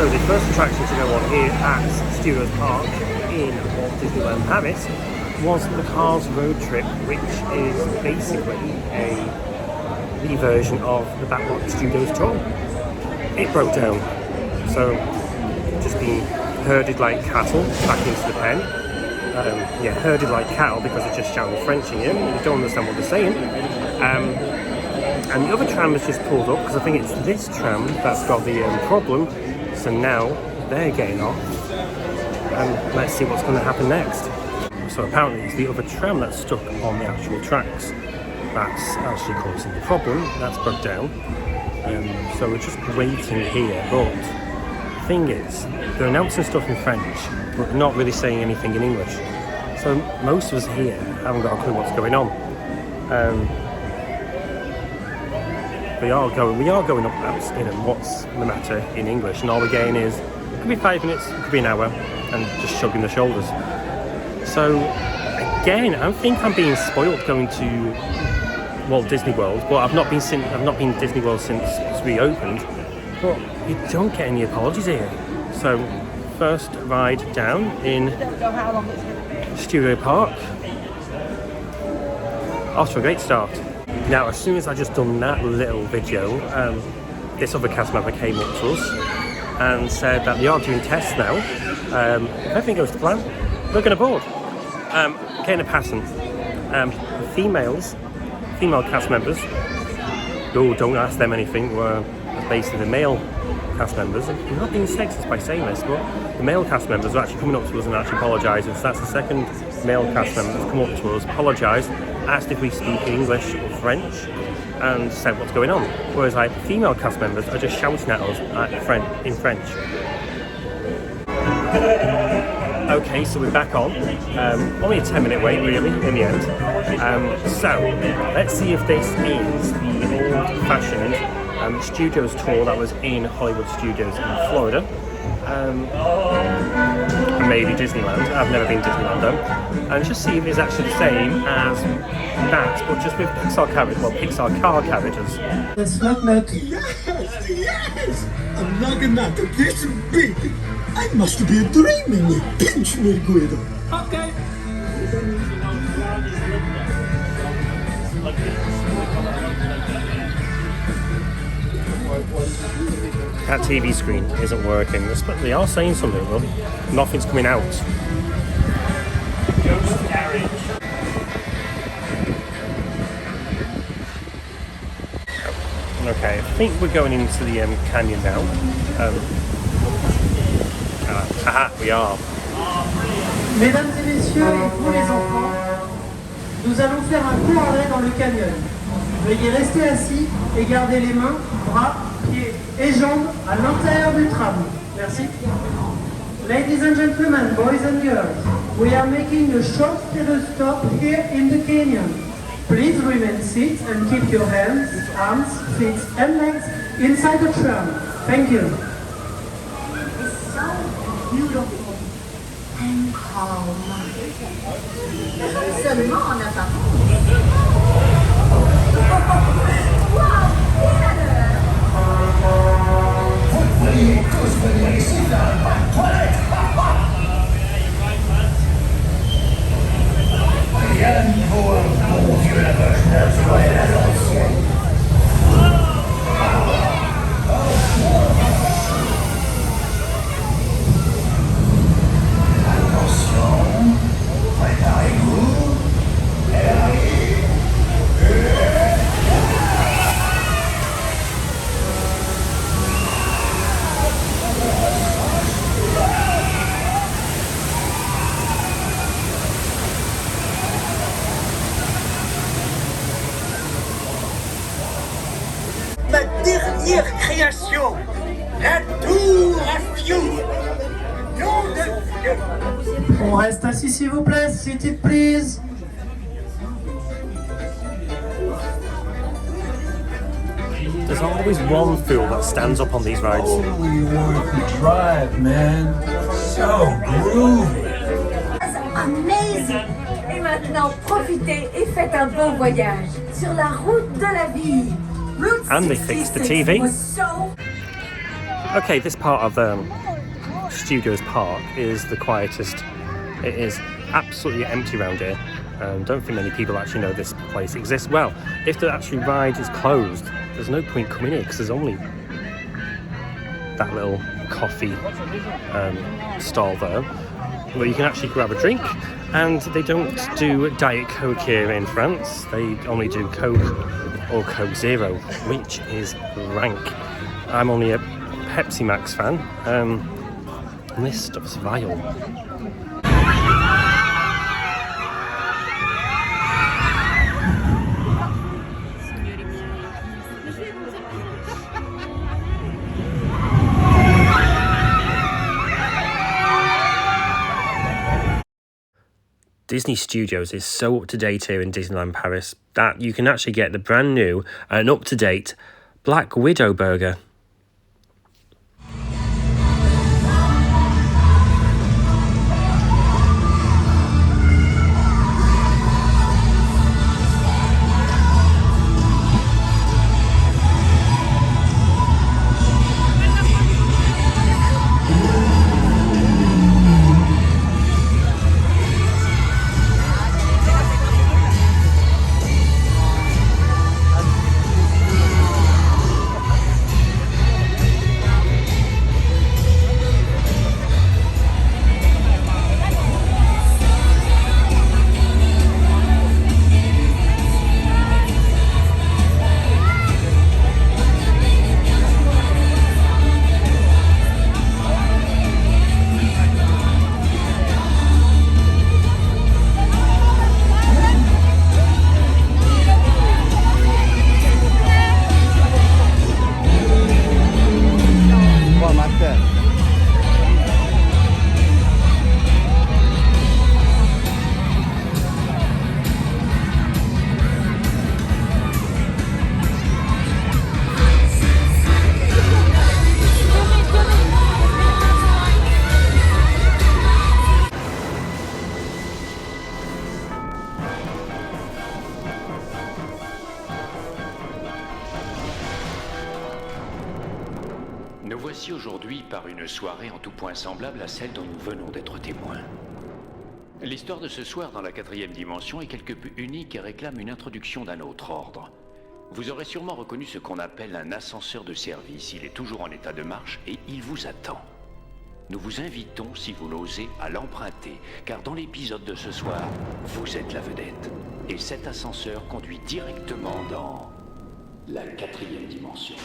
So the first attraction to go on here at Studios Park in Walt Disneyland Paris was the Cars Road Trip, which is basically the version of the Backlot Studios tour. It broke down, so just being herded like cattle back into the pen. Herded like cattle because they're just shouting French in you. You don't understand what they're saying. And the other tram has just pulled up because I think it's this tram that's got the problem. So now they're getting off, and let's see what's going to happen next. So apparently it's the other tram that's stuck on the actual tracks that's actually causing the problem. That's broke down. So we're just waiting here, but the thing is, they're announcing stuff in French, but not really saying anything in English. So most of us here haven't got a clue what's going on. We are going up that's, what's the matter in English, and all we're getting is, it could be 5 minutes, it could be an hour, and just shrugging the shoulders. So again, I think I'm being spoiled going to Walt Disney World, but I've not been Disney World since it's reopened. But you don't get any apologies here. So first ride down in Studio Park. Off to a great start. Now, as soon as I just done that little video, this other cast member came up to us and said that they are doing tests now. If everything goes to plan, we're going to board. Getting a passing. Female cast members. Oh, don't ask them anything. We're basically the male cast members. I'm not being sexist by saying this, but the male cast members are actually coming up to us and actually apologising. So that's the second male cast member that's come up to us, apologised, asked if we speak English or French, and said what's going on. Whereas like female cast members are just shouting at us in French. Okay, so we're back on. Only a 10-minute wait, really, in the end. So let's see if this is the old-fashioned Studios tour that was in Hollywood Studios in Florida. Maybe Disneyland. I've never been to Disneyland though. And just see if it's actually the same as that, but just with Pixar car carriages. That's not Yes! I'm not this big. I must be dreaming. Pinch me, Guido. Okay. That TV screen isn't working. They are saying something, but nothing's coming out. Ghost carriage. Okay, I think we're going into the canyon now. We are. Mesdames et messieurs, et vous les enfants, nous allons faire un court arrêt dans le canyon. Veuillez rester assis et garder les mains, bras, pieds et jambes à l'intérieur du tram. Merci. Ladies and gentlemen, boys and girls, we are making a short stop here in the canyon. Please remain seated and keep your hands, arms, feet and legs inside the tram. Thank you. It's so beautiful and calm. Seulement en apparence. Wow, Voyez tous venir ici dans ma toilette. Rien ne vaut un bon vieux lavage neuf Noël à l'ancienne. Attention, préparez-vous. Elle arrive. Ma dernière création, la tour à fioul. Nom de Dieu. On reste assis s'il vous plaît, seated please. There's always one fool that stands up on these rides. Holy worth the drive, man. So groovy. amazing. Et maintenant, profitez et faites un bon voyage sur la route de la vie. Route And they fixed the TV. was so Okay, this part of Studios Park is the quietest. It is absolutely empty around here. Don't think many people actually know this place exists. Well, if the actual ride is closed, there's no point coming here because there's only that little coffee stall there where you can actually grab a drink. And they don't do Diet Coke here in France. They only do Coke or Coke Zero, which is rank. I'm only a Pepsi Max fan. And this stuff's vile. Disney Studios is so up to date here in Disneyland Paris that you can actually get the brand new and up to date Black Widow burger. Nous voici aujourd'hui par une soirée en tout point semblable à celle dont nous venons d'être témoins. L'histoire de ce soir dans la 4e dimension est quelque peu unique et réclame une introduction d'un autre ordre. Vous aurez sûrement reconnu ce qu'on appelle un ascenseur de service. Il est toujours en état de marche et il vous attend. Nous vous invitons, si vous l'osez, à l'emprunter, car dans l'épisode de ce soir, vous êtes la vedette. Et cet ascenseur conduit directement dans la 4e dimension.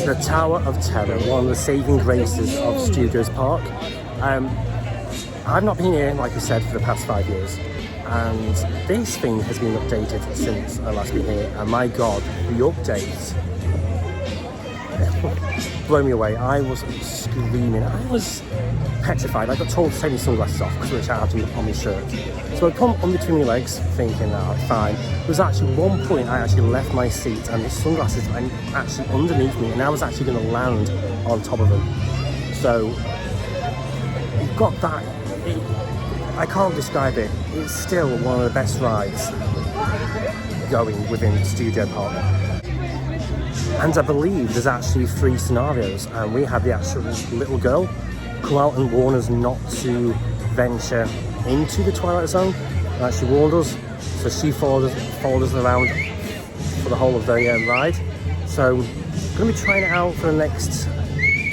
The Tower of Terror, one of the saving graces of Studios Park. I've not been here, like I said, for the past 5 years, and this thing has been updated since I last been here, and my god, the update blew me away. I was screaming, I was petrified. I got told to take my sunglasses off because which I had on my shirt. So I put them on between my legs, thinking, fine. There was actually one point I actually left my seat and the sunglasses were actually underneath me, and I was actually going to land on top of them. So you've got that. I can't describe it. It's still one of the best rides going within Studio Park. And I believe there's actually 3 scenarios, and we had the actual little girl come out and warn us not to venture into the Twilight Zone, and actually warned us, so she followed us around for the whole of the ride. So I'm going to be trying it out for the next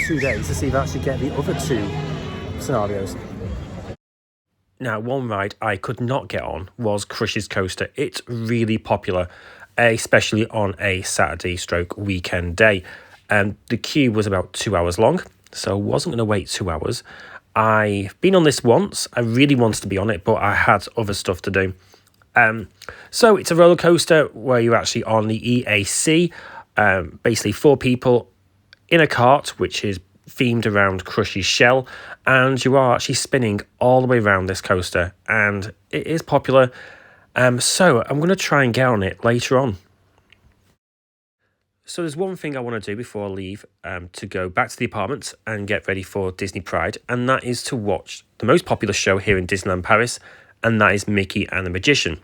2 days to see if I actually get the other 2 scenarios. Now, one ride I could not get on was Crush's Coaster. It's really popular, especially on a Saturday/weekend day. And the queue was about 2 hours long, so I wasn't going to wait 2 hours. I've been on this once. I really wanted to be on it, but I had other stuff to do. So it's a roller coaster where you're actually on the EAC, basically 4 people in a cart, which is themed around Crush's shell, and you are actually spinning all the way around this coaster, and it is popular. So I'm going to try and get on it later on. So there's one thing I want to do before I leave to go back to the apartment and get ready for Disney Pride, and that is to watch the most popular show here in Disneyland Paris, and that is Mickey and the Magician.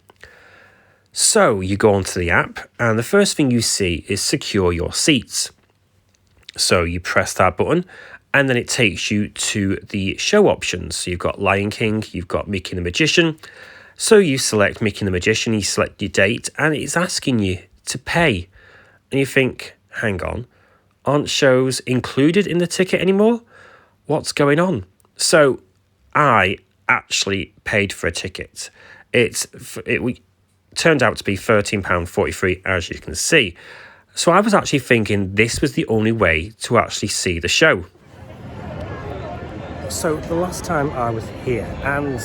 So you go onto the app and the first thing you see is secure your seats. So you press that button and then it takes you to the show options. So you've got Lion King, you've got Mickey and the Magician. So you select Mickey and the Magician, you select your date and it's asking you to pay. And you think, hang on, aren't shows included in the ticket anymore? What's going on? So I actually paid for a ticket. It turned out to be £13.43, as you can see. So I was actually thinking this was the only way to actually see the show. So the last time I was here, and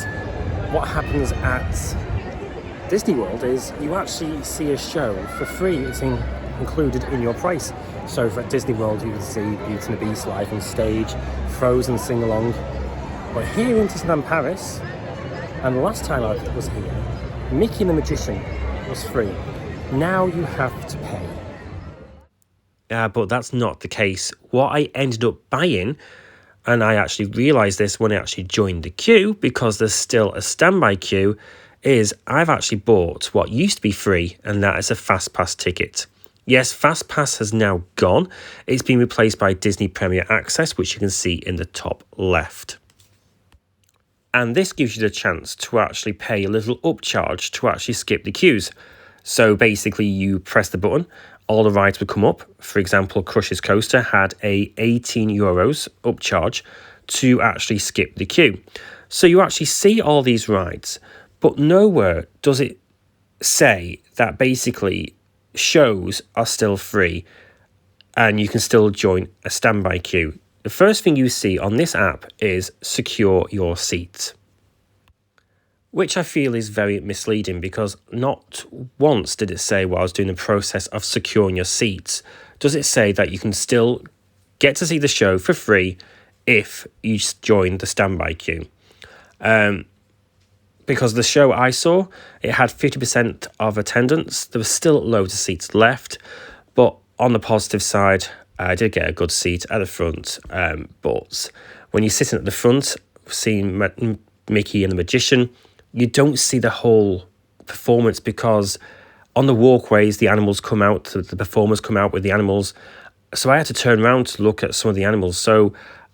what happens at Disney World is you actually see a show for free. It's included in your price. So for Disney World, you can see Beauty and the Beast live on stage, Frozen sing along. But here in Disneyland Paris, and the last time I was here, Mickey and the Magician was free. Now you have to pay. But that's not the case. What I ended up buying, and I actually realised this when I actually joined the queue, because there's still a standby queue, is I've actually bought what used to be free, and that is a FastPass ticket. Yes, FastPass has now gone. It's been replaced by Disney Premier Access, which you can see in the top left. And this gives you the chance to actually pay a little upcharge to actually skip the queues. So basically you press the button, all the rides would come up. For example, Crush's Coaster had a €18 upcharge to actually skip the queue. So you actually see all these rides, but nowhere does it say that basically shows are still free and you can still join a standby queue. The first thing you see on this app is secure your seat, which I feel is very misleading, because not once did it say while I was doing the process of securing your seats, does it say that you can still get to see the show for free if you join the standby queue. Because the show I saw, it had 50% of attendance. There was still loads of seats left, but on the positive side, I did get a good seat at the front. But when you're sitting at the front, seeing Mickey and the Magician, you don't see the whole performance, because on the walkways, the animals come out, the performers come out with the animals. So I had to turn around to look at some of the animals. So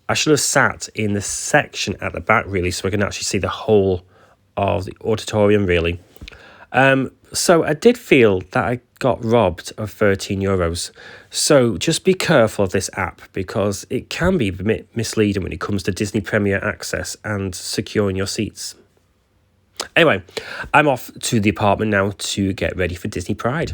I should have sat in the section at the back, really, so I can actually see the whole of the auditorium, really. So I did feel that I got robbed of €13. So just be careful of this app, because it can be a bit misleading when it comes to Disney Premier Access and securing your seats. Anyway, I'm off to the apartment now to get ready for Disney Pride.